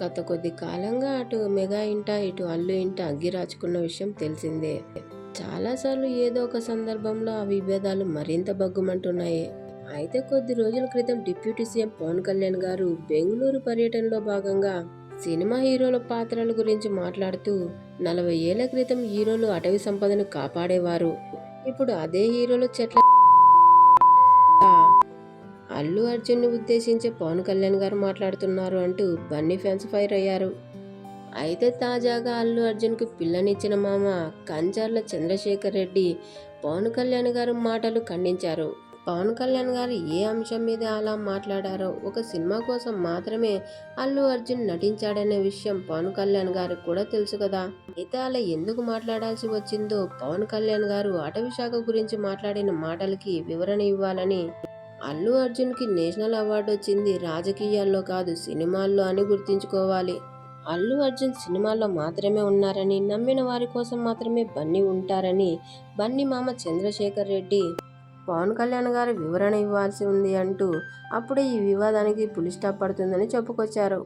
గత కొద్ది కాలంగా అటు మెగా ఇంట ఇటు అల్లు ఇంట అగ్గి రాచుకున్న విషయం తెలిసిందే. చాలాసార్లు ఏదో ఒక సందర్భంలో ఆ విభేదాలు మరింత బగ్గుమంటున్నాయి. అయితే కొద్ది రోజుల క్రితం డిప్యూటీ సీఎం పవన్ కళ్యాణ్ గారు బెంగళూరు పర్యటనలో భాగంగా సినిమా హీరోల పాత్రల గురించి మాట్లాడుతూ 40 ఏళ్ల క్రితం హీరోలు అటవీ సంపదను కాపాడేవారు, ఇప్పుడు అదే హీరోలు చెట్ల అల్లు అర్జున్ ని ఉద్దేశించి పవన్ కళ్యాణ్ గారు మాట్లాడుతున్నారు అంటూ బన్నీ ఫ్యాన్స్ ఫైర్ అయ్యారు. అయితే తాజాగా అల్లు అర్జున్ కు పిల్లనిచ్చిన మామ కంచర్ల చంద్రశేఖర్ రెడ్డి పవన్ కళ్యాణ్ గారు మాటలు ఖండించారు. పవన్ కళ్యాణ్ గారు ఏ అంశం మీద అలా మాట్లాడారో, ఒక సినిమా కోసం మాత్రమే అల్లు అర్జున్ నటించాడనే విషయం పవన్ కళ్యాణ్ గారికి కూడా తెలుసు కదా. అయితే అలా ఎందుకు మాట్లాడాల్సి వచ్చిందో పవన్ కళ్యాణ్ గారు అటవీ శాఖ గురించి మాట్లాడిన మాటలకి వివరణ ఇవ్వాలని, అల్లు అర్జున్ కి నేషనల్ అవార్డు వచ్చింది రాజకీయాల్లో కాదు సినిమాల్లో అని గుర్తుంచుకోవాలి. అల్లు అర్జున్ సినిమాల్లో మాత్రమే ఉన్నారని, నమ్మిన వారి కోసం మాత్రమే బన్నీ ఉంటారని బన్నీ మామ చంద్రశేఖర్ రెడ్డి పవన్ కళ్యాణ్ గారు వివరణ ఇవ్వాల్సి ఉంది అంటూ అప్పుడే ఈ వివాదానికి పులి స్టాప్ పడుతుందని చెప్పుకొచ్చారు.